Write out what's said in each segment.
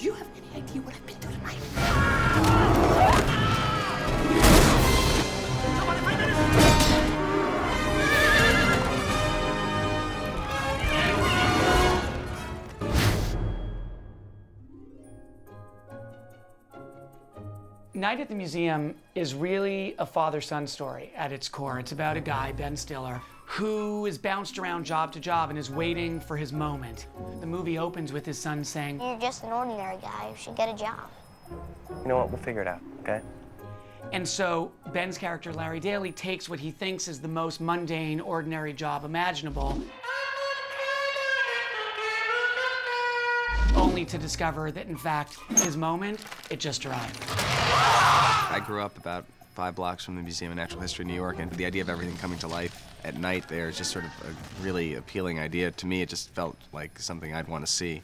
Do you have any idea what I've been through tonight? Night at the Museum is really a father-son story at its core. It's about a guy, Ben Stiller, who is bounced around job to job and is waiting for his moment. The movie opens with his son saying, "You're just an ordinary guy who should get a job." You know what? We'll figure it out, okay? and so Ben's character, Larry Daly, takes what he thinks is the most mundane, ordinary job imaginable, only to discover that, in fact, his moment, it just arrived. I grew up about 5 blocks from the Museum of Natural History in New York, and the idea of everything coming to life at night there is just sort of a really appealing idea. To me, it just felt like something I'd want to see.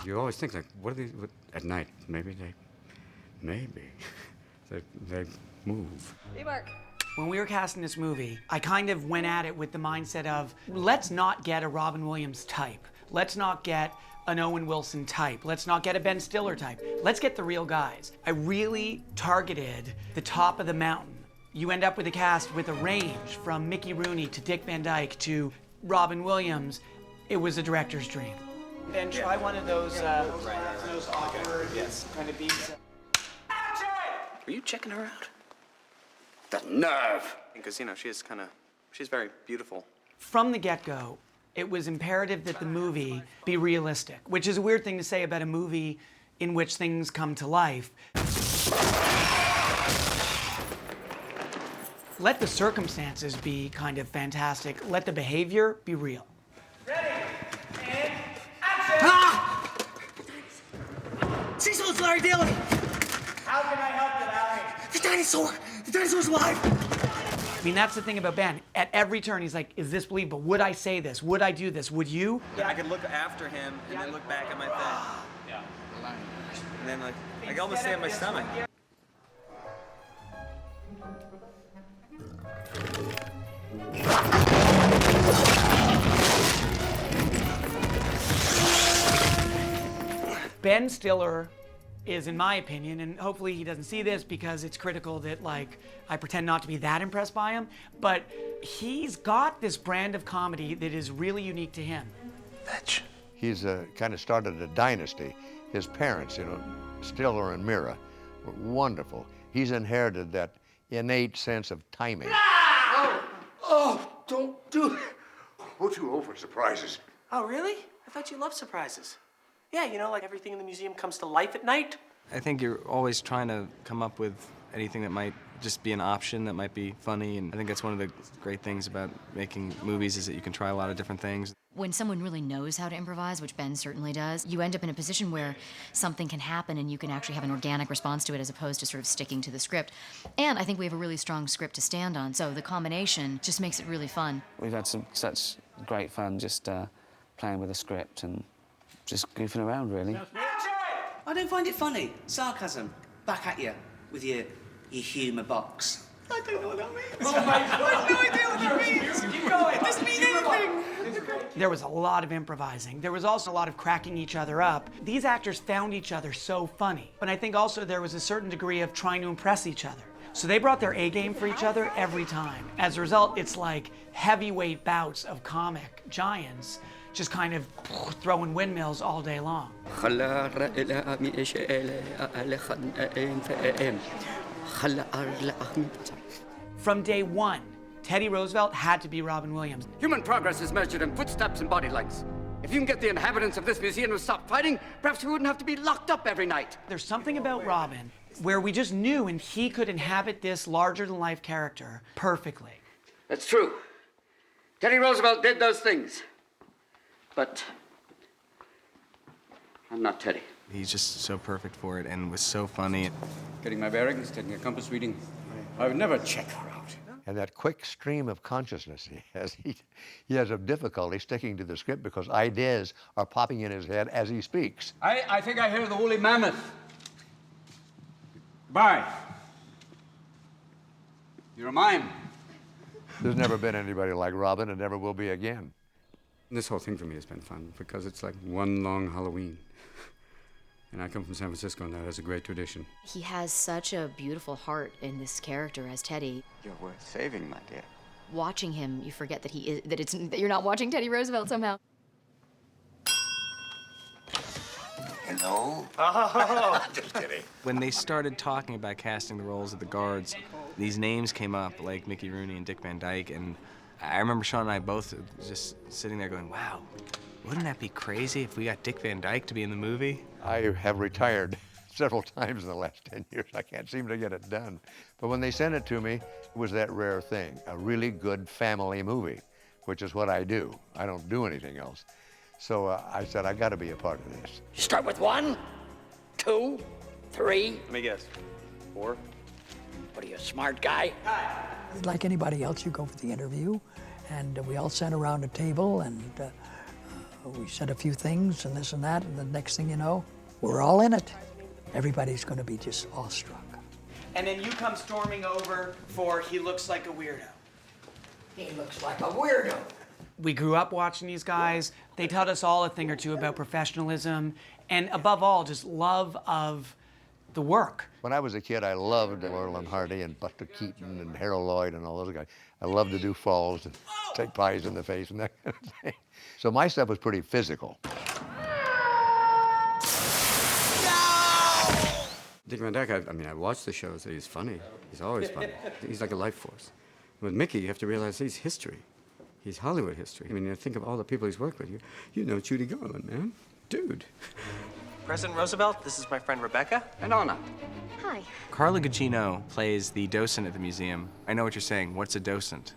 You always think, like, what are these, at night, maybe they move. Hey, Mark. When we were casting this movie, I kind of went at it with the mindset of, let's not get a Robin Williams type. Let's not get an Owen Wilson type. Let's not get a Ben Stiller type. Let's get the real guys. I really targeted the top of the mountain. You end up with a cast with a range from Mickey Rooney to Dick Van Dyke to Robin Williams. It was a director's dream. Ben, try one of those awkward kind of beats. Were you checking her out? The nerve! Because, you know, she's very beautiful. From the get-go, it was imperative that the movie be realistic, which is a weird thing to say about a movie in which things come to life. Let the circumstances be kind of fantastic. Let the behavior be real. Ready, and action! Ah! Cecil, it's Larry Daly! How can I help you, Larry? The dinosaur! The dinosaur's alive! I mean, that's the thing about Ben. At every turn, he's like, is this believable? Would I say this? Would I do this? Would you? Yeah, I could look after him and then look back at my thing. Yeah. And then, like, I could almost stay on my stomach. Ben Stiller is, in my opinion, and hopefully he doesn't see this because it's critical that, like, I pretend not to be that impressed by him, but he's got this brand of comedy that is really unique to him. Fetch. He's kind of started a dynasty. His parents, Stiller and Mira, were wonderful. He's inherited that innate sense of timing. Oh, don't do it. We're too old for surprises. Oh, really? I thought you loved surprises. Yeah, like everything in the museum comes to life at night. I think you're always trying to come up with anything that might just be an option that might be funny, and I think that's one of the great things about making movies is that you can try a lot of different things. When someone really knows how to improvise, which Ben certainly does, you end up in a position where something can happen and you can actually have an organic response to it as opposed to sort of sticking to the script. And I think we have a really strong script to stand on, so the combination just makes it really fun. We've had such great fun just playing with the script and just goofing around, really. I don't find it funny. Sarcasm. Back at you with your humour box. I don't know what that means. Oh my God. I have no idea what that means. Keep going. It doesn't mean anything. There was a lot of improvising. There was also a lot of cracking each other up. These actors found each other so funny. But I think also there was a certain degree of trying to impress each other. So they brought their A game for each other every time. As a result, it's like heavyweight bouts of comic giants just kind of throwing windmills all day long. From day one, Teddy Roosevelt had to be Robin Williams. Human progress is measured in footsteps and body lengths. If you can get the inhabitants of this museum to stop fighting, perhaps we wouldn't have to be locked up every night. There's something about Robin where we just knew and he could inhabit this larger-than-life character perfectly. That's true. Teddy Roosevelt did those things. But I'm not Teddy. He's just so perfect for it and was so funny. Getting my bearings, taking a compass reading. I would never check her out. And that quick stream of consciousness he has a difficulty sticking to the script because ideas are popping in his head as he speaks. I think I hear the woolly mammoth. Goodbye. You're a mime. There's never been anybody like Robin and never will be again. This whole thing for me has been fun because it's like one long Halloween. And I come from San Francisco, and that has a great tradition. He has such a beautiful heart in this character as Teddy. You're worth saving, my dear. Watching him, you forget that that you're not watching Teddy Roosevelt somehow. Hello? Oh, just kidding. When they started talking about casting the roles of the guards, these names came up, like Mickey Rooney and Dick Van Dyke, and I remember Sean and I both just sitting there going, wow, wouldn't that be crazy if we got Dick Van Dyke to be in the movie? I have retired several times in the last 10 years. I can't seem to get it done. But when they sent it to me, it was that rare thing, a really good family movie, which is what I do. I don't do anything else. So I said, I got to be a part of this. You start with 1, 2, 3. Let me guess. 4? What are you, a smart guy? Like anybody else, you go for the interview, and we all sat around a table, and we said a few things and this and that, and the next thing you know, we're all in it. Everybody's going to be just awestruck. And then you come storming over for He Looks Like a Weirdo. He looks like a weirdo. We grew up watching these guys. They taught us all a thing or two about professionalism and, above all, just love of the work. When I was a kid, I loved Laurel and Hardy and Buster Keaton and Harold Lloyd and all those guys. I loved to do falls and take pies in the face and that kind of thing. So my stuff was pretty physical. Dick Van Dyke, I watched the shows. He's funny. He's always funny. He's like a life force. With Mickey, you have to realize he's history. He's Hollywood history. I mean, you think of all the people he's worked with. You know Judy Garland, man. Dude. President Roosevelt, this is my friend Rebecca. An honor. Hi. Carla Gugino plays the docent at the museum. I know what you're saying. What's a docent?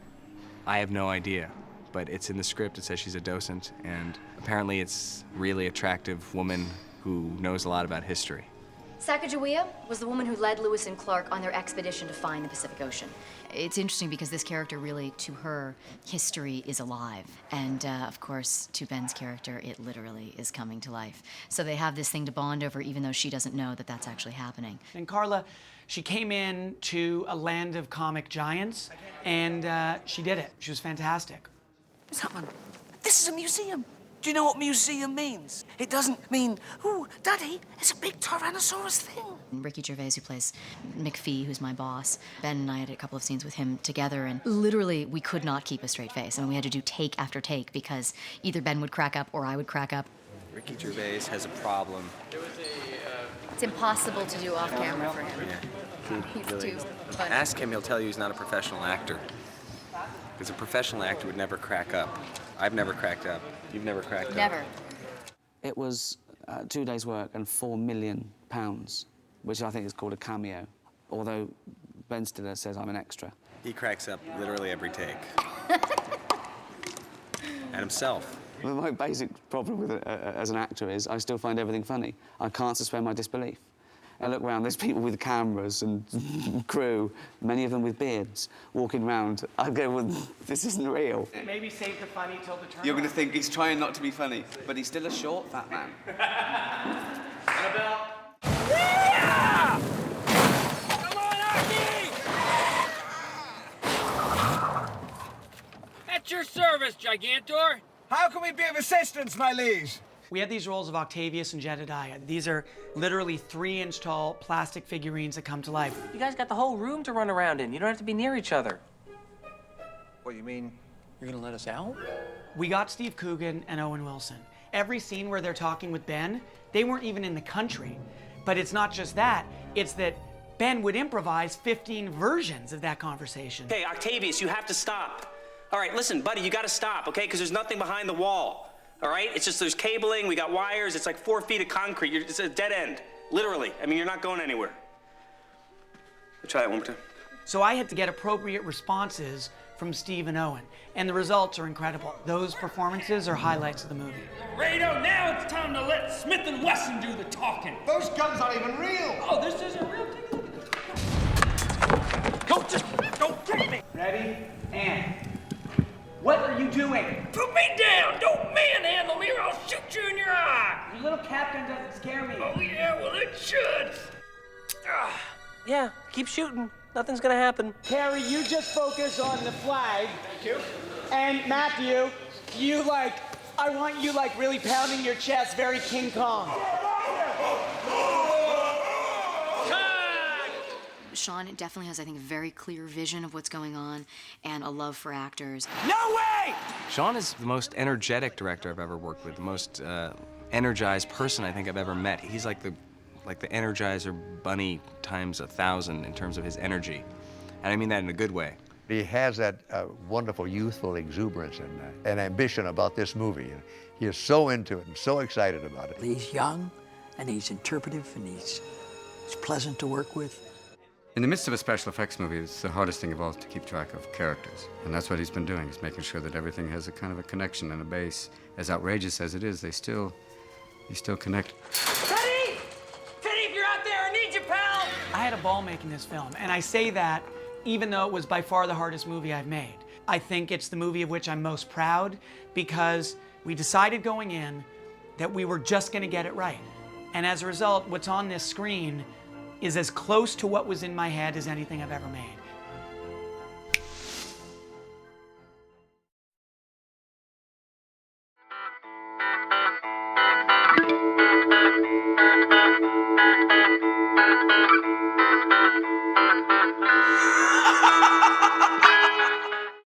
I have no idea, but it's in the script. It says she's a docent, and apparently it's a really attractive woman who knows a lot about history. Sacagawea was the woman who led Lewis and Clark on their expedition to find the Pacific Ocean. It's interesting because this character really, to her, history is alive. And of course, to Ben's character, it literally is coming to life. So they have this thing to bond over even though she doesn't know that that's actually happening. And Carla, she came in to a land of comic giants, and she did it. She was fantastic. Someone, this is a museum. Do you know what museum means? It doesn't mean, ooh, Daddy, it's a big Tyrannosaurus thing. Ricky Gervais, who plays McPhee, who's my boss, Ben and I had a couple of scenes with him together, and literally we could not keep a straight face. I mean, we had to do take after take because either Ben would crack up or I would crack up. Ricky Gervais has a problem. It's impossible to do off camera for him. Yeah. He's too funny. Ask him, he'll tell you he's not a professional actor. Because a professional actor would never crack up. I've never cracked up. You've never cracked up. Never. It was 2 days' work and £4 million, which I think is called a cameo. Although Ben Stiller says I'm an extra. He cracks up literally every take. And himself. Well, my basic problem with it as an actor is I still find everything funny. I can't suspend my disbelief. I look around, there's people with cameras and crew, many of them with beards, walking around. I go, well, this isn't real. Maybe save the funny till the turn. You're going to think he's trying not to be funny, but he's still a short, fat man. Annabelle. Yeah! Come on, Archie! At your service, Gigantor. How can we be of assistance, my liege? We had these rolls of Octavius and Jedediah. These are literally 3-inch tall plastic figurines that come to life. You guys got the whole room to run around in. You don't have to be near each other. What, you mean you're gonna let us out? We got Steve Coogan and Owen Wilson. Every scene where they're talking with Ben, they weren't even in the country. But it's not just that, it's that Ben would improvise 15 versions of that conversation. Okay, Octavius, you have to stop. All right, listen, buddy, you gotta stop, okay? Because there's nothing behind the wall. All right? It's just there's cabling, we got wires, it's like 4 feet of concrete. It's a dead end, literally. I mean, you're not going anywhere. Try it one more time. So I had to get appropriate responses from Steve and Owen, and the results are incredible. Those performances are highlights of the movie. Rado, now it's time to let Smith & Wesson do the talking. Those guns aren't even real. Oh, this isn't real. Don't trick me. Ready? And what are you doing? Put me down. Don't manhandle me or I'll shoot you in your eye. Your little captain doesn't scare me. Oh, yeah, well, it should. Yeah, keep shooting. Nothing's gonna happen. Carrie, you just focus on the flag. Thank you. And Matthew, you I want you like really pounding your chest, very King Kong. Sean definitely has, I think, a very clear vision of what's going on and a love for actors. No way! Sean is the most energetic director I've ever worked with, the most energized person I think I've ever met. He's like the Energizer Bunny times 1,000 in terms of his energy. And I mean that in a good way. He has that wonderful youthful exuberance and ambition about this movie. He is so into it and so excited about it. He's young, and he's interpretive, and he's pleasant to work with. In the midst of a special effects movie, it's the hardest thing of all to keep track of characters. And that's what he's been doing, is making sure that everything has a kind of a connection and a base. As outrageous as it is, they still connect. Teddy! Teddy, if you're out there, I need you, pal! I had a ball making this film, and I say that even though it was by far the hardest movie I've made. I think it's the movie of which I'm most proud because we decided going in that we were just gonna get it right. And as a result, what's on this screen is as close to what was in my head as anything I've ever made.